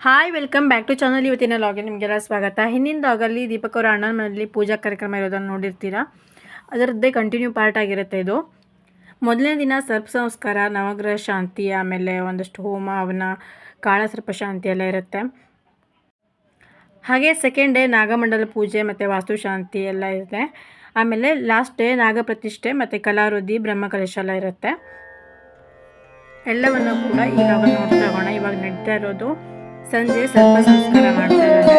Hi welcome back to channel. ಇವತ್ತಿನ ಲಾಗ್ಗೆ ನಿಮಗೆಲ್ಲ ಸ್ವಾಗತ. ಹಿಂದಿನ ಲಾಗಲ್ಲಿ ದೀಪಕ್ ಅವರ ಅಣ್ಣನ ಮನೆಯಲ್ಲಿ ಪೂಜಾ ಕಾರ್ಯಕ್ರಮ ಇರೋದನ್ನು ನೋಡಿರ್ತೀರಾ. ಅದರದ್ದೇ ಕಂಟಿನ್ಯೂ ಪಾರ್ಟ್ ಆಗಿರುತ್ತೆ ಇದು. ಮೊದಲನೇ ದಿನ ಸರ್ಪ ಸಂಸ್ಕಾರ, ನವಗ್ರಹ ಶಾಂತಿ, ಆಮೇಲೆ ಒಂದಷ್ಟು ಹೋಮ ಹವನ, ಕಾಳಸರ್ಪ ಶಾಂತಿ ಎಲ್ಲ ಇರುತ್ತೆ. ಹಾಗೆ ಸೆಕೆಂಡ್ ಡೇ ನಾಗಮಂಡಲ ಪೂಜೆ ಮತ್ತು ವಾಸ್ತುಶಾಂತಿ ಎಲ್ಲ ಇರುತ್ತೆ. ಆಮೇಲೆ ಲಾಸ್ಟ್ ಡೇ ನಾಗ ಪ್ರತಿಷ್ಠೆ ಮತ್ತು ಕಲಾವೃದ್ಧಿ, ಬ್ರಹ್ಮಕಲಶ ಎಲ್ಲ ಇರುತ್ತೆ. ಎಲ್ಲವನ್ನು ಕೂಡ ಇವಾಗ ನೋಡ್ತಾ ಹೋಗೋಣ. ಇವಾಗ ನಡೀತಾ ಇರೋದು ಸಂಜೆ ಸರ್ಪ ಸಂಸ್ಕಾರ ಮಾಡ್ತಾ ಇದ್ದಾರೆ.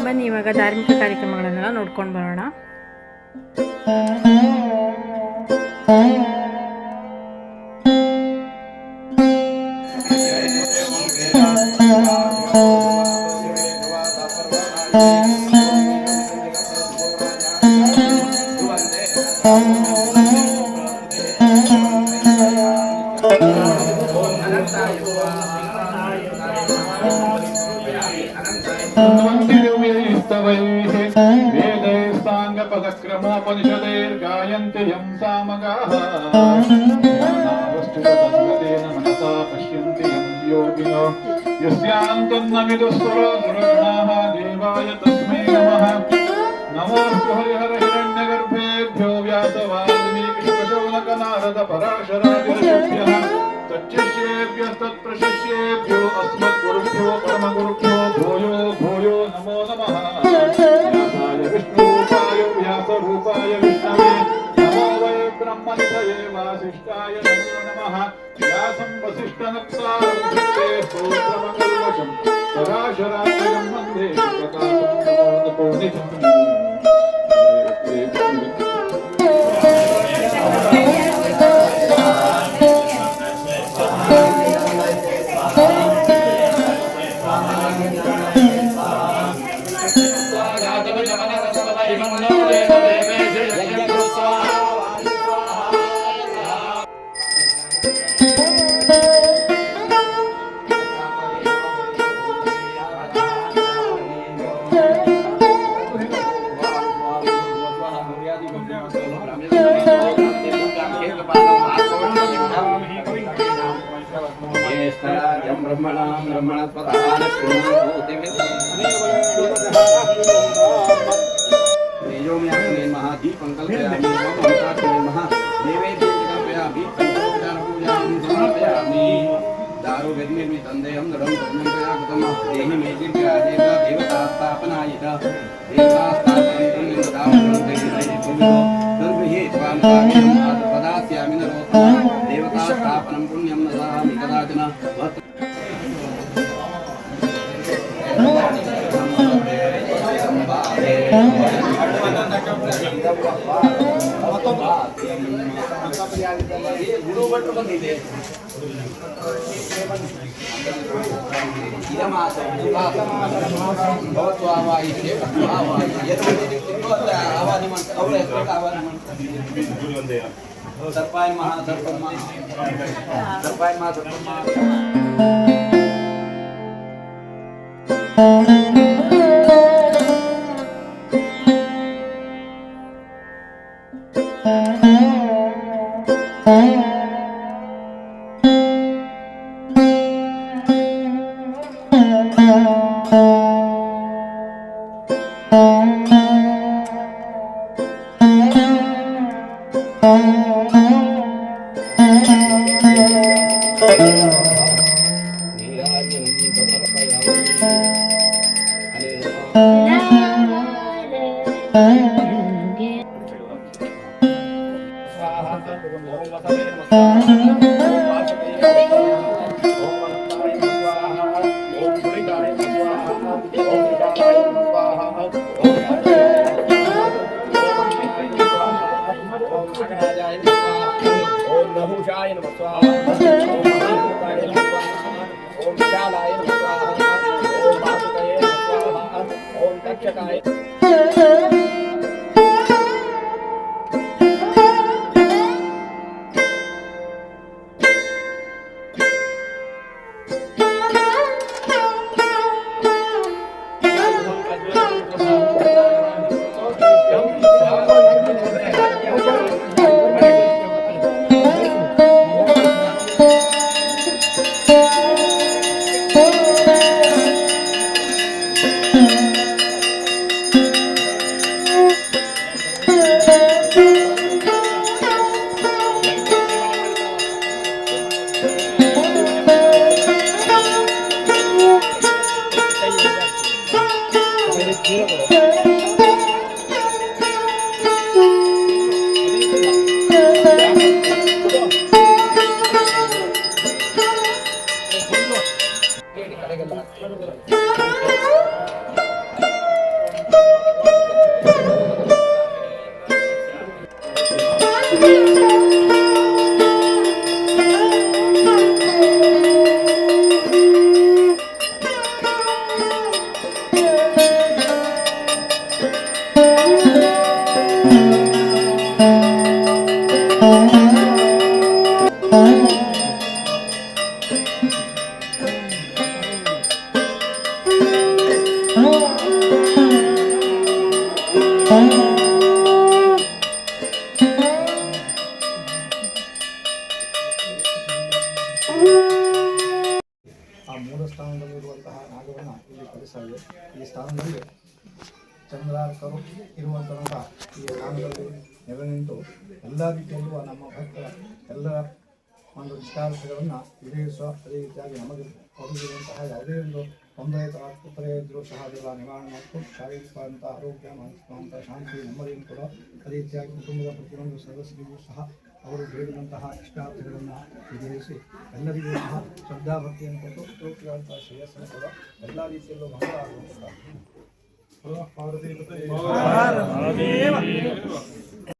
ಬನ್ನಿ ಇವಾಗ ಧಾರ್ಮಿಕ ಕಾರ್ಯಕ್ರಮಗಳನ್ನೆಲ್ಲ ನೋಡ್ಕೊಂಡು ಬರೋಣ. वेदैस्ताङ्गपदक्रमोपनिषदैर्गायन्ति यं सामगाः मनसा पश्यन्ति यं योगिनो यस्यान्तन्न विदुस्वरसुरगणाः देवाय तस्मै नमः। नमोऽस्तु हरिहरहिरण्यगर्भेभ्यो व्यासवाल्मीकिशुकशौनकनारदपराशरादिऋषिभ्यः तच्शिष्येभ्यस्तत्प्रशिष्येभ्यो अस्मद्गुरुभ्यो परमगुरुभ्यो भूयो भूयो नमो नमः। व्यासाय विष्णुरूपाय व्यासरूपाय विष्णवे नमो वै ब्रह्मनिधये वासिष्ठाय नमो नमः। व्यासं वसिष्ठनप्तारं चित्ते स्तोत्रमकल्मषं पराशरात्मजं वन्दे प्रकाशं देवतास्थापनं पुण्यं नदामि कदाचन सर्पाय महा सर्पाय महा ಆ ಮೂಲ ಸ್ಥಾನದಲ್ಲಿರುವಂತಹ ನಾಗವನ್ನು ಇಲ್ಲಿ ಕಲಿಸಲಾಗಿದೆ. ಈ ಸ್ಥಾನದಲ್ಲಿ ಚಂದ್ರಾರ್ಕರು ಇರುವಂತಹ ಈ ಸ್ಥಾನದಲ್ಲಿ ನೆಲೆ ನಿಂತು ಎಲ್ಲ ರೀತಿಯಲ್ಲೂ ನಮ್ಮ ಭಕ್ತರ ಎಲ್ಲರ ಒಂದು ಇಷ್ಟಾರ್ಥಗಳನ್ನು ಈಡೇರಿಸುವ, ಅದೇ ರೀತಿಯಾಗಿ ನಮಗೆ ಒದಗಿರುವಂತಹ ಯಾವುದೇ ಒಂದು ತೊಂದರೆ ತಾತ್ಪರ್ಯ ಇದ್ದರೂ ಸಹ ಅದೆಲ್ಲ ನಿವಾರಣೆ ಮತ್ತು ಶಾರೀರಿಕವಾದಂಥ ಆರೋಗ್ಯ, ಮಾನಸಿಕವಾದಂಥ ಶಾಂತಿ ನೆಮ್ಮದಿಯನ್ನು ಕೂಡ ಅದೇ ರೀತಿಯಾಗಿ ಕುಟುಂಬದ ಪ್ರತಿಯೊಂದು ಸದಸ್ಯರಿಗೂ ಸಹ ಅವರು ಬೇಡಿದಂತಹ ಇಷ್ಟಾರ್ಥಗಳನ್ನು ಈಡೇರಿಸಿ ಎಲ್ಲರಿಗೂ ಸಹ ಶ್ರದ್ಧಾಭಕ್ತಿಯನ್ನು ಕೊಟ್ಟು ತೋರಿಸುವಂತಹ ಶ್ರೇಯಸ್ಸನ್ನು ಕೂಡ ಎಲ್ಲ ರೀತಿಯಲ್ಲೂ ಮಂಗಳ ಆಗುವಂತಹ ಪಾರ್ವತಿ